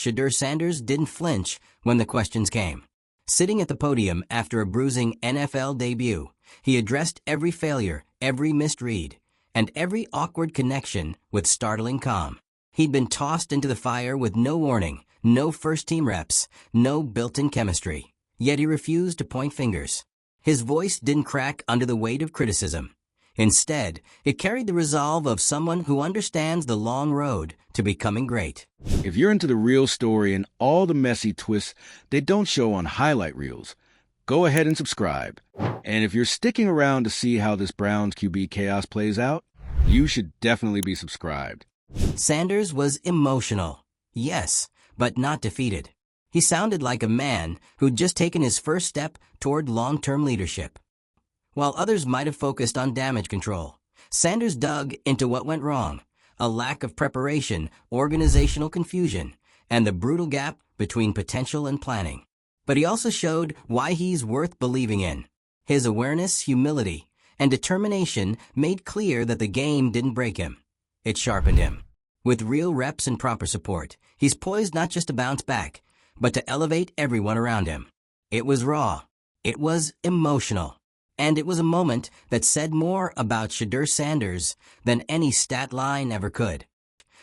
Shedeur Sanders didn't flinch when the questions came. Sitting at the podium after a bruising NFL debut, he addressed every failure, every missed read, and every awkward connection with startling calm. He'd been tossed into the fire with no warning, no first-team reps, no built-in chemistry. Yet he refused to point fingers. His voice didn't crack under the weight of criticism. Instead, it carried the resolve of someone who understands the long road to becoming great. If you're into the real story and all the messy twists they don't show on highlight reels, go ahead and subscribe. And if you're sticking around to see how this Browns QB chaos plays out, you should definitely be subscribed. Sanders was emotional, yes, but not defeated. He sounded like a man who'd just taken his first step toward long-term leadership. While others might have focused on damage control, Sanders dug into what went wrong: a lack of preparation, organizational confusion, and the brutal gap between potential and planning. But he also showed why he's worth believing in. His awareness, humility, and determination made clear that the game didn't break him. It sharpened him. With real reps and proper support, he's poised not just to bounce back, but to elevate everyone around him. It was raw. It was emotional. And it was a moment that said more about Shedeur Sanders than any stat line ever could.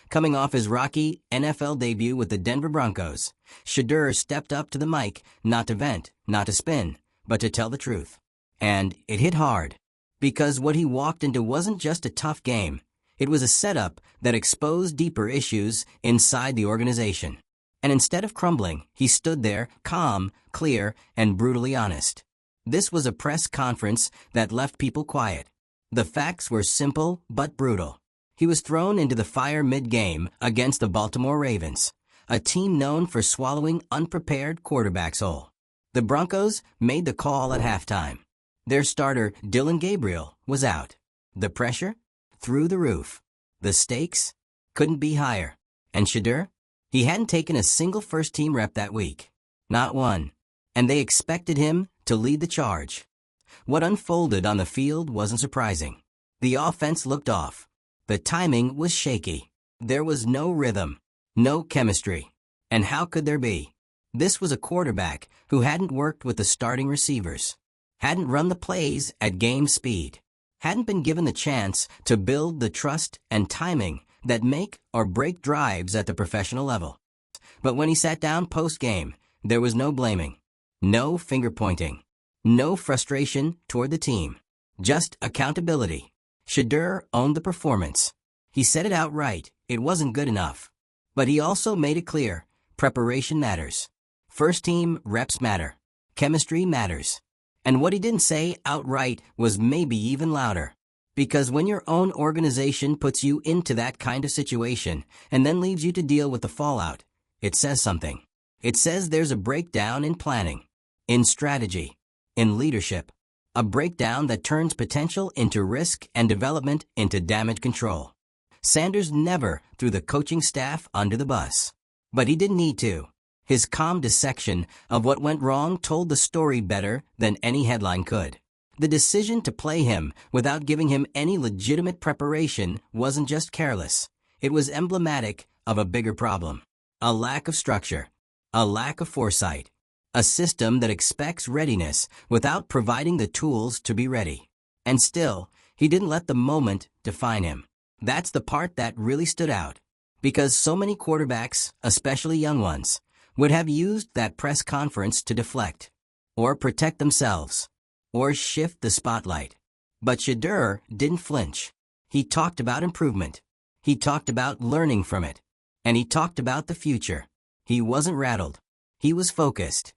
Coming off his rocky NFL debut with the Denver Broncos, Shedeur stepped up to the mic not to vent, not to spin, but to tell the truth. And it hit hard, because what he walked into wasn't just a tough game. It was a setup that exposed deeper issues inside the organization. And instead of crumbling, he stood there, calm, clear, and brutally honest. This was a press conference that left people quiet. The facts were simple but brutal. He was thrown into the fire mid-game against the Baltimore Ravens, a team known for swallowing unprepared quarterbacks whole. The Broncos made the call at halftime. Their starter, Dillon Gabriel, was out. The pressure? Through the roof. The stakes? Couldn't be higher. And Shedeur? He hadn't taken a single first-team rep that week. Not one. And they expected him to lead the charge. What unfolded on the field wasn't surprising. The offense looked off. The timing was shaky. There was no rhythm, no chemistry. And how could there be? This was a quarterback who hadn't worked with the starting receivers, hadn't run the plays at game speed, hadn't been given the chance to build the trust and timing that make or break drives at the professional level. But when he sat down post-game, there was no blaming. No finger-pointing. No frustration toward the team. Just accountability. Shedeur owned the performance. He said it outright. It wasn't good enough. But he also made it clear. Preparation matters. First-team reps matter. Chemistry matters. And what he didn't say outright was maybe even louder. Because when your own organization puts you into that kind of situation and then leaves you to deal with the fallout, it says something. It says there's a breakdown in planning, in strategy, in leadership, a breakdown that turns potential into risk and development into damage control. Sanders never threw the coaching staff under the bus. But he didn't need to. His calm dissection of what went wrong told the story better than any headline could. The decision to play him without giving him any legitimate preparation wasn't just careless. It was emblematic of a bigger problem. A lack of structure. A lack of foresight. A system that expects readiness without providing the tools to be ready. And still, he didn't let the moment define him. That's the part that really stood out. Because so many quarterbacks, especially young ones, would have used that press conference to deflect, or protect themselves, or shift the spotlight. But Shedeur didn't flinch. He talked about improvement. He talked about learning from it. And he talked about the future. He wasn't rattled. He was focused.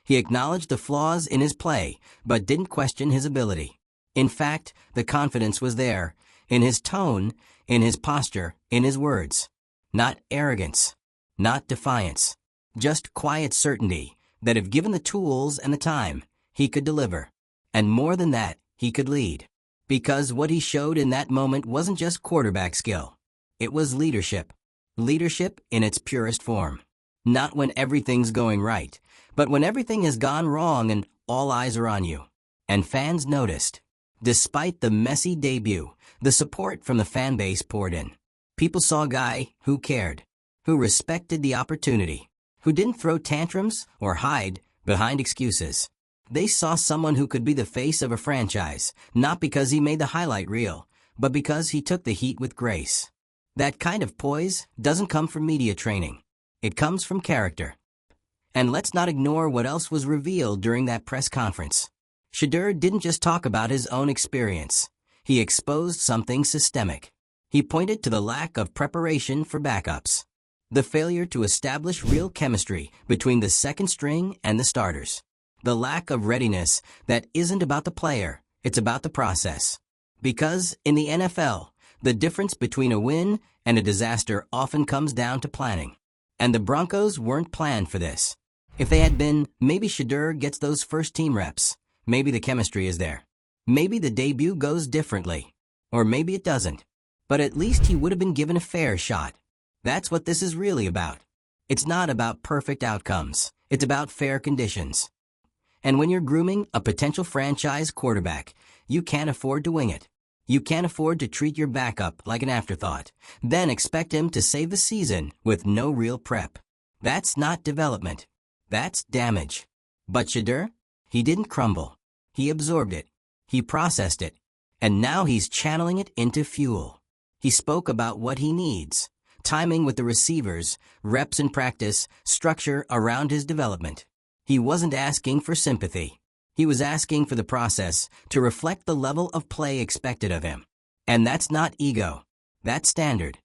He acknowledged the flaws in his play, but didn't question his ability. In fact, the confidence was there, in his tone, in his posture, in his words. Not arrogance, not defiance, just quiet certainty that if given the tools and the time, he could deliver. And more than that, he could lead. Because what he showed in that moment wasn't just quarterback skill. It was leadership. Leadership in its purest form. Not when everything's going right, but when everything has gone wrong and all eyes are on you. And fans noticed. Despite the messy debut, the support from the fan base poured in. People saw a guy who cared. who respected the opportunity, who didn't throw tantrums or hide behind excuses. They saw someone who could be the face of a franchise, not because he made the highlight reel, but because he took the heat with grace. That kind of poise doesn't come from media training. It comes from character. And let's not ignore what else was revealed during that press conference. Shedeur didn't just talk about his own experience. He exposed something systemic. He pointed to the lack of preparation for backups, the failure to establish real chemistry between the second string and the starters, the lack of readiness that isn't about the player, it's about the process. Because in the NFL, the difference between a win and a disaster often comes down to planning. And the Broncos weren't planned for this. If they had been, maybe Shedeur gets those first team reps. Maybe the chemistry is there. Maybe the debut goes differently. Or maybe it doesn't. But at least he would have been given a fair shot. That's what this is really about. It's not about perfect outcomes. It's about fair conditions. And when you're grooming a potential franchise quarterback, you can't afford to wing it. You can't afford to treat your backup like an afterthought, then expect him to save the season with no real prep. That's not development. That's damage. But Shedeur? He didn't crumble. He absorbed it. He processed it. And now he's channeling it into fuel. He spoke about what he needs. Timing with the receivers, reps in practice, structure around his development. He wasn't asking for sympathy. He was asking for the process to reflect the level of play expected of him. And that's not ego. That's standard.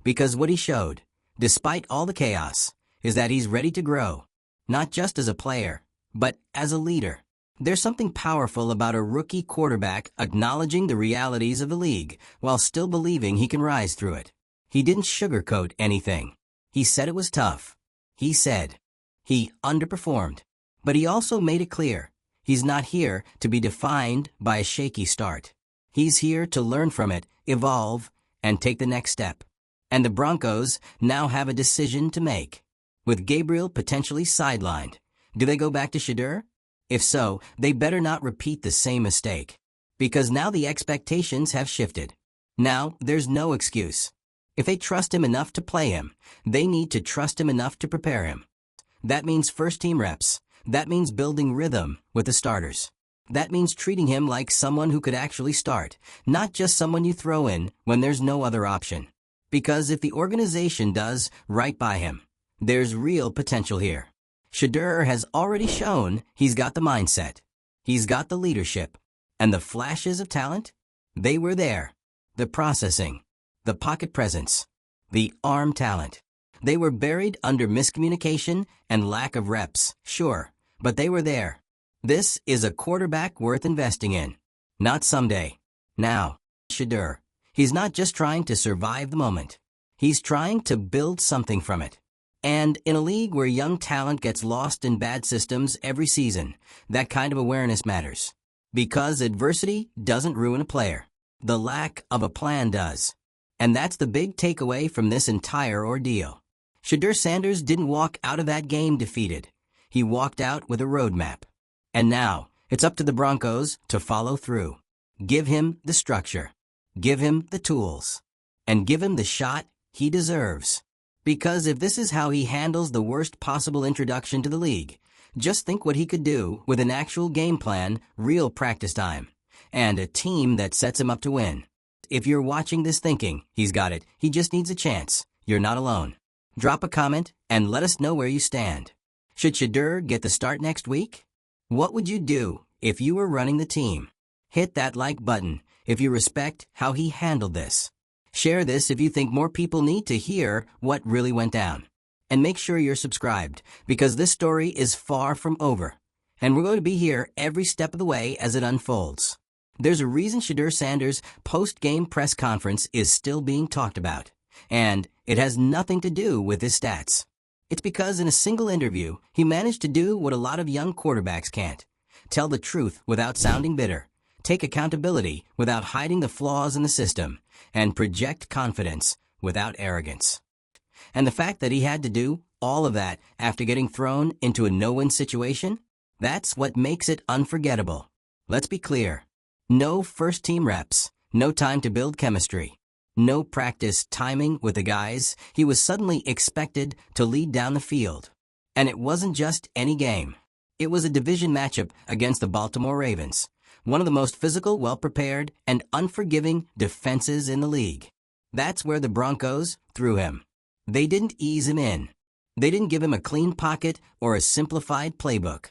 Because what he showed, despite all the chaos, is that he's ready to grow. Not just as a player, but as a leader. There's something powerful about a rookie quarterback acknowledging the realities of the league while still believing he can rise through it. He didn't sugarcoat anything. He said it was tough. He said he underperformed. But he also made it clear. He's not here to be defined by a shaky start. He's here to learn from it, evolve, and take the next step. And the Broncos now have a decision to make. With Gabriel potentially sidelined, do they go back to Shedeur? If so, they better not repeat the same mistake. Because now the expectations have shifted. Now there's no excuse. If they trust him enough to play him, they need to trust him enough to prepare him. That means first-team reps. That means building rhythm with the starters. That means treating him like someone who could actually start, not just someone you throw in when there's no other option. Because if the organization does right by him, there's real potential here. Shedeur has already shown he's got the mindset. He's got the leadership. And the flashes of talent? They were there. The processing, the pocket presence, the arm talent. They were buried under miscommunication and lack of reps, sure, but they were there. This is a quarterback worth investing in. Not someday. Now. Shedeur. He's not just trying to survive the moment. He's trying to build something from it. And in a league where young talent gets lost in bad systems every season, that kind of awareness matters. Because adversity doesn't ruin a player. The lack of a plan does. And that's the big takeaway from this entire ordeal. Shedeur Sanders didn't walk out of that game defeated. He walked out with a roadmap. And now, it's up to the Broncos to follow through. Give him the structure. Give him the tools. And give him the shot he deserves. Because if this is how he handles the worst possible introduction to the league, just think what he could do with an actual game plan, real practice time, and a team that sets him up to win. If you're watching this thinking, he's got it, he just needs a chance, you're not alone. Drop a comment and let us know where you stand. Should Shedeur get the start next week? What would you do if you were running the team? Hit that like button if you respect how he handled this. Share this if you think more people need to hear what really went down. And make sure you're subscribed, because this story is far from over. And we're going to be here every step of the way as it unfolds. There's a reason Shedeur Sanders' post-game press conference is still being talked about. And it has nothing to do with his stats. It's because in a single interview, he managed to do what a lot of young quarterbacks can't. Tell the truth without sounding bitter. Take accountability without hiding the flaws in the system. And project confidence without arrogance. And the fact that he had to do all of that after getting thrown into a no-win situation, that's what makes it unforgettable. Let's be clear. No first-team reps, no time to build chemistry. No practice timing with the guys. He was suddenly expected to lead down the field. And it wasn't just any game. It was a division matchup against the Baltimore Ravens, one of the most physical, well-prepared, and unforgiving defenses in the league. That's where the Broncos threw him. They didn't ease him in. They didn't give him a clean pocket or a simplified playbook.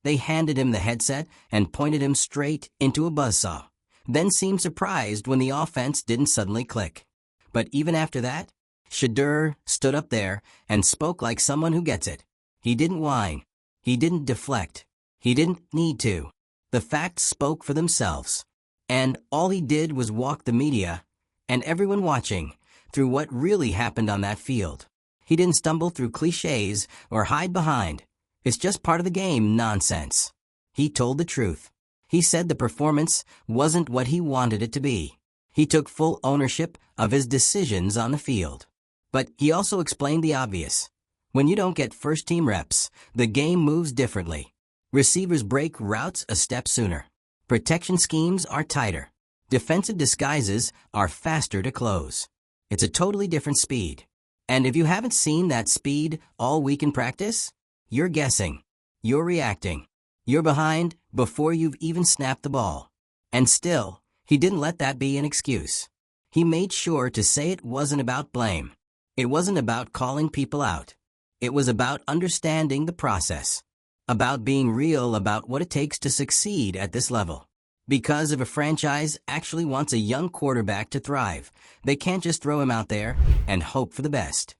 They handed him the headset and pointed him straight into a buzzsaw, then seemed surprised when the offense didn't suddenly click. But even after that, Shedeur stood up there and spoke like someone who gets it. He didn't whine. He didn't deflect. He didn't need to. The facts spoke for themselves. And all he did was walk the media, and everyone watching, through what really happened on that field. He didn't stumble through cliches or hide behind "it's just part of the game" nonsense. He told the truth. He said the performance wasn't what he wanted it to be. He took full ownership of his decisions on the field. But he also explained the obvious. When you don't get first-team reps, the game moves differently. Receivers break routes a step sooner. Protection schemes are tighter. Defensive disguises are faster to close. It's a totally different speed. And if you haven't seen that speed all week in practice, you're guessing. You're reacting. You're behind before you've even snapped the ball. And still, he didn't let that be an excuse. He made sure to say it wasn't about blame. It wasn't about calling people out. It was about understanding the process. About being real about what it takes to succeed at this level. Because if a franchise actually wants a young quarterback to thrive, they can't just throw him out there and hope for the best.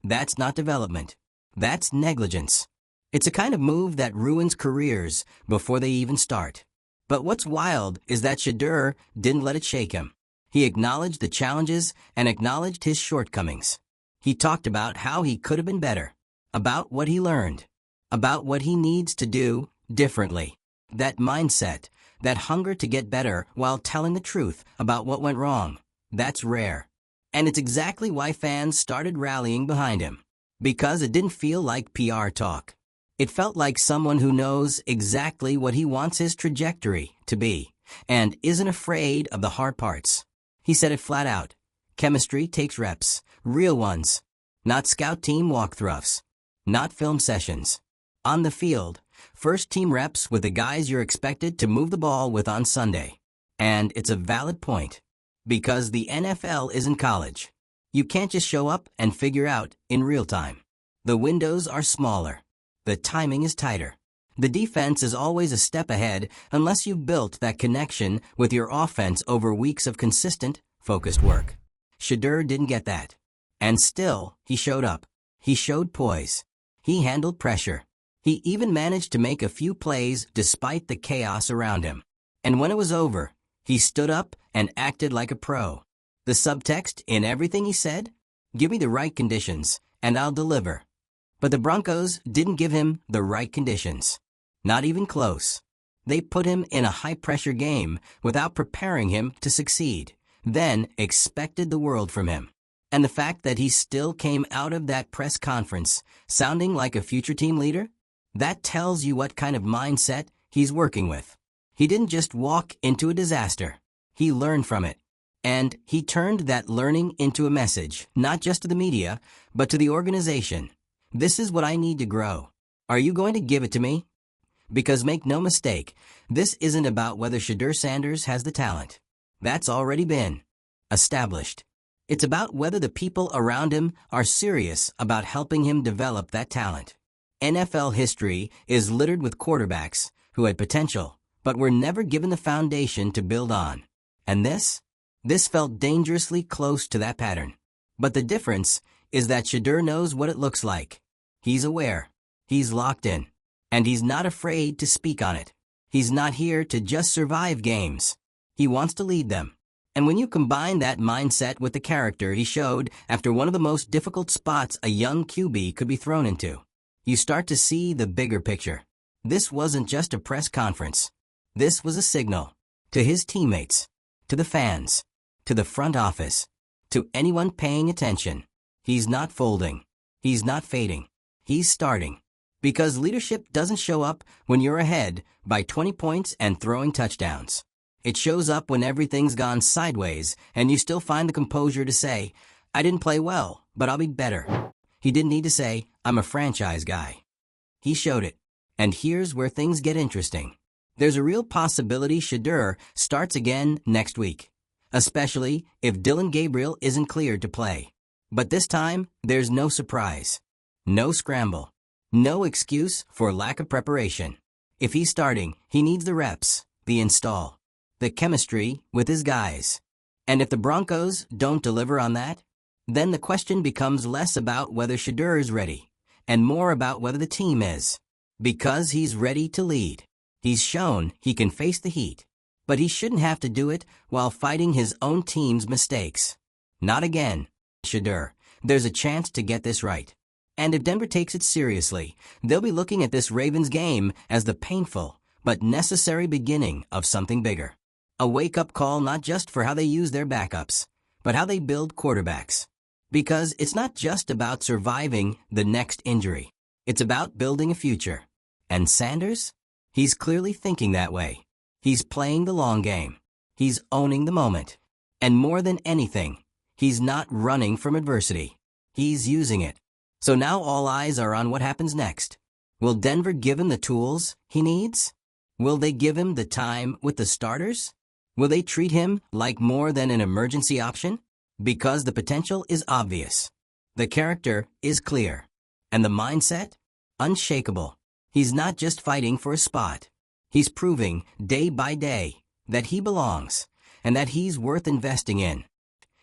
That's not development. That's negligence. It's a kind of move that ruins careers before they even start. But what's wild is that Shedeur didn't let it shake him. He acknowledged the challenges and acknowledged his shortcomings. He talked about how he could have been better, about what he learned, about what he needs to do differently. That mindset, that hunger to get better while telling the truth about what went wrong, that's rare. And it's exactly why fans started rallying behind him. Because it didn't feel like PR talk. It felt like someone who knows exactly what he wants his trajectory to be, and isn't afraid of the hard parts. He said it flat out. Chemistry takes reps, real ones. Not scout team walkthroughs. Not film sessions. On the field, first team reps with the guys you're expected to move the ball with on Sunday. And it's a valid point. Because the NFL isn't college. You can't just show up and figure out in real time. The windows are smaller. The timing is tighter. The defense is always a step ahead unless you've built that connection with your offense over weeks of consistent, focused work. Shedeur didn't get that. And still, he showed up. He showed poise. He handled pressure. He even managed to make a few plays despite the chaos around him. And when it was over, he stood up and acted like a pro. The subtext in everything he said? Give me the right conditions, and I'll deliver. But the Broncos didn't give him the right conditions. Not even close. They put him in a high-pressure game without preparing him to succeed, then expected the world from him. And the fact that he still came out of that press conference sounding like a future team leader? That tells you what kind of mindset he's working with. He didn't just walk into a disaster. He learned from it. And he turned that learning into a message, not just to the media, but to the organization. This is what I need to grow. Are you going to give it to me? Because make no mistake, this isn't about whether Shedeur Sanders has the talent. That's already been established. It's about whether the people around him are serious about helping him develop that talent. NFL history is littered with quarterbacks who had potential, but were never given the foundation to build on. And this felt dangerously close to that pattern. But the difference is that Shedeur knows what it looks like. He's aware. He's locked in. And he's not afraid to speak on it. He's not here to just survive games. He wants to lead them. And when you combine that mindset with the character he showed after one of the most difficult spots a young QB could be thrown into, you start to see the bigger picture. This wasn't just a press conference. This was a signal to his teammates, to the fans, to the front office, to anyone paying attention. He's not folding. He's not fading. He's starting. Because leadership doesn't show up when you're ahead by 20 points and throwing touchdowns. It shows up when everything's gone sideways and you still find the composure to say, I didn't play well, but I'll be better. He didn't need to say, I'm a franchise guy. He showed it. And here's where things get interesting. There's a real possibility Shedeur starts again next week, especially if Dillon Gabriel isn't cleared to play. But this time, there's no surprise, no scramble, no excuse for lack of preparation. If he's starting, he needs the reps, the install, the chemistry with his guys. And if the Broncos don't deliver on that, then the question becomes less about whether Shedeur is ready and more about whether the team is. Because he's ready to lead. He's shown he can face the heat, but he shouldn't have to do it while fighting his own team's mistakes. Not again, Shedeur. There's a chance to get this right. And if Denver takes it seriously, they'll be looking at this Ravens game as the painful but necessary beginning of something bigger. A wake-up call not just for how they use their backups, but how they build quarterbacks. Because it's not just about surviving the next injury. It's about building a future. And Sanders? He's clearly thinking that way. He's playing the long game. He's owning the moment. And more than anything, he's not running from adversity. He's using it. So now all eyes are on what happens next. Will Denver give him the tools he needs? Will they give him the time with the starters? Will they treat him like more than an emergency option? Because the potential is obvious. The character is clear. And the mindset? Unshakable. He's not just fighting for a spot. He's proving, day by day, that he belongs, and that he's worth investing in.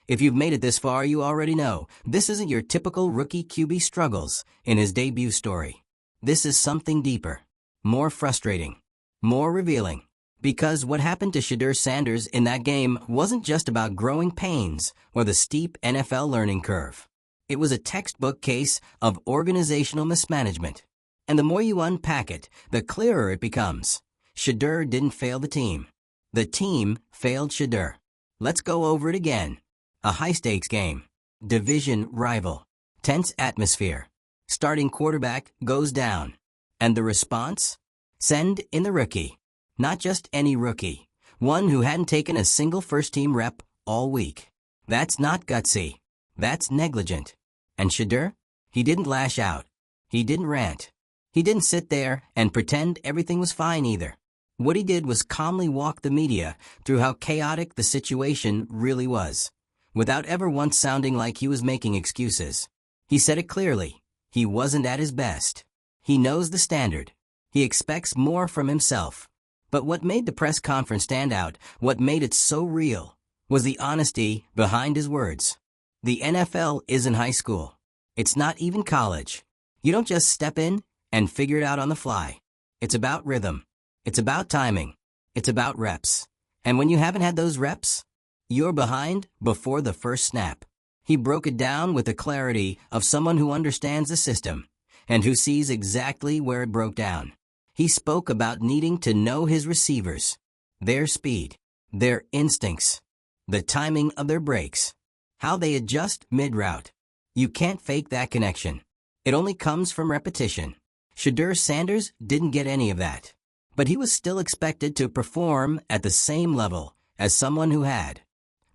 If you've made it this far, you already know, this isn't your typical rookie QB struggles in his debut story. This is something deeper, more frustrating, more revealing. Because what happened to Shedeur Sanders in that game wasn't just about growing pains or the steep NFL learning curve. It was a textbook case of organizational mismanagement. And the more you unpack it, the clearer it becomes. Shedeur didn't fail the team. The team failed Shedeur. Let's go over it again. A high-stakes game. Division rival. Tense atmosphere. Starting quarterback goes down. And the response? Send in the rookie. Not just any rookie. One who hadn't taken a single first-team rep all week. That's not gutsy. That's negligent. And Shedeur? He didn't lash out. He didn't rant. He didn't sit there and pretend everything was fine either. What he did was calmly walk the media through how chaotic the situation really was, without ever once sounding like he was making excuses. He said it clearly. He wasn't at his best. He knows the standard. He expects more from himself. But what made the press conference stand out, what made it so real, was the honesty behind his words. The NFL isn't high school. It's not even college. You don't just step in and figure it out on the fly. It's about rhythm. It's about timing. It's about reps. And when you haven't had those reps, you're behind before the first snap. He broke it down with the clarity of someone who understands the system and who sees exactly where it broke down. He spoke about needing to know his receivers, their speed, their instincts, the timing of their breaks, how they adjust mid-route. You can't fake that connection. It only comes from repetition. Shedeur Sanders didn't get any of that. But he was still expected to perform at the same level as someone who had.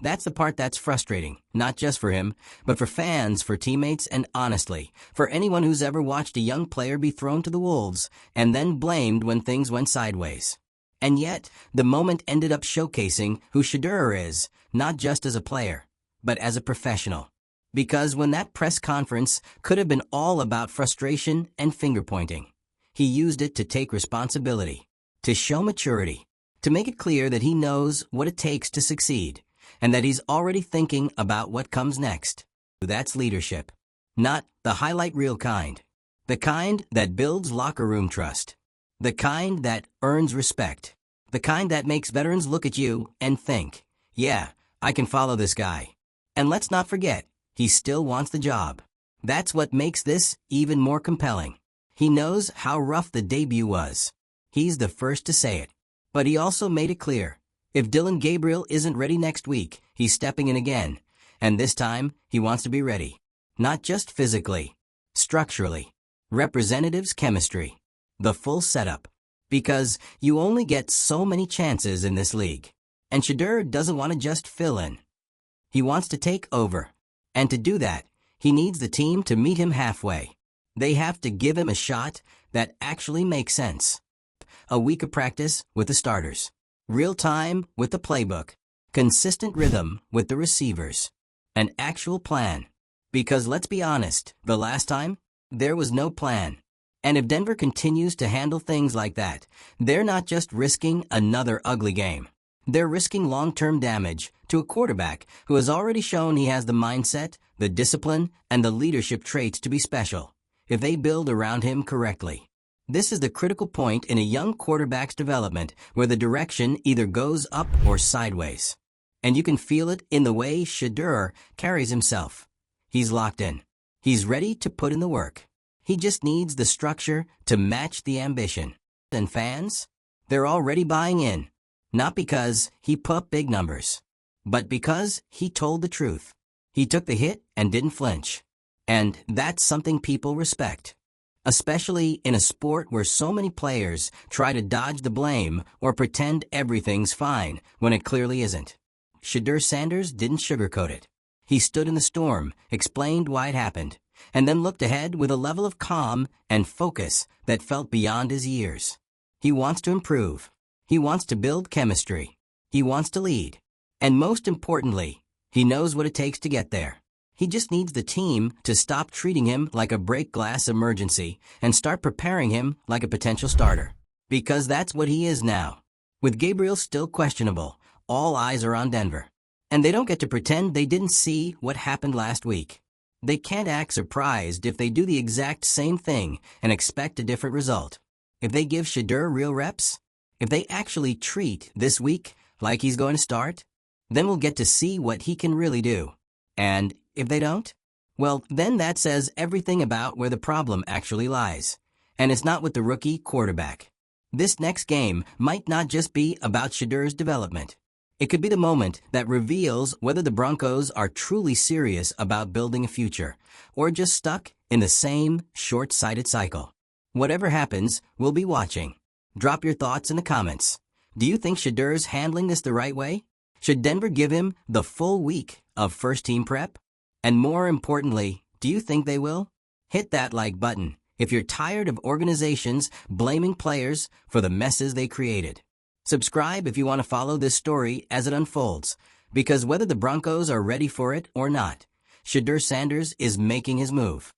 That's the part that's frustrating, not just for him, but for fans, for teammates, and honestly, for anyone who's ever watched a young player be thrown to the wolves and then blamed when things went sideways. And yet, the moment ended up showcasing who Shedeur is, not just as a player, but as a professional. Because when that press conference could have been all about frustration and finger-pointing, he used it to take responsibility, to show maturity, to make it clear that he knows what it takes to succeed, and that he's already thinking about what comes next. That's leadership. Not the highlight reel kind. The kind that builds locker room trust. The kind that earns respect. The kind that makes veterans look at you and think, yeah, I can follow this guy. And let's not forget, he still wants the job. That's what makes this even more compelling. He knows how rough the debut was. He's the first to say it. But he also made it clear. If Dillon Gabriel isn't ready next week, he's stepping in again. And this time, he wants to be ready. Not just physically, structurally. Representatives chemistry. The full setup. Because you only get so many chances in this league. And Shedeur doesn't want to just fill in. He wants to take over. And to do that, he needs the team to meet him halfway. They have to give him a shot that actually makes sense. A week of practice with the starters. Real time with the playbook. Consistent rhythm with the receivers. An actual plan. Because let's be honest, the last time, there was no plan. And if Denver continues to handle things like that, they're not just risking another ugly game. They're risking long-term damage to a quarterback who has already shown he has the mindset, the discipline, and the leadership traits to be special, if they build around him correctly. This is the critical point in a young quarterback's development where the direction either goes up or sideways. And you can feel it in the way Shedeur carries himself. He's locked in. He's ready to put in the work. He just needs the structure to match the ambition. And fans? They're already buying in. Not because he put up big numbers, but because he told the truth. He took the hit and didn't flinch. And that's something people respect. Especially in a sport where so many players try to dodge the blame or pretend everything's fine when it clearly isn't. Shedeur Sanders didn't sugarcoat it. He stood in the storm, explained why it happened, and then looked ahead with a level of calm and focus that felt beyond his years. He wants to improve. He wants to build chemistry. He wants to lead. And most importantly, he knows what it takes to get there. He just needs the team to stop treating him like a break glass emergency and start preparing him like a potential starter. Because that's what he is now. With Gabriel still questionable, all eyes are on Denver. And they don't get to pretend they didn't see what happened last week. They can't act surprised if they do the exact same thing and expect a different result. If they give Shedeur real reps, if they actually treat this week like he's going to start, then we'll get to see what he can really do. And if they don't, well, then that says everything about where the problem actually lies. And it's not with the rookie quarterback. This next game might not just be about Shedeur's development. It could be the moment that reveals whether the Broncos are truly serious about building a future, or just stuck in the same short-sighted cycle. Whatever happens, we'll be watching. Drop your thoughts in the comments. Do you think Shedeur's handling this the right way? Should Denver give him the full week of first-team prep? And more importantly, do you think they will? Hit that like button if you're tired of organizations blaming players for the messes they created. Subscribe if you want to follow this story as it unfolds, because whether the Broncos are ready for it or not, Shedeur Sanders is making his move.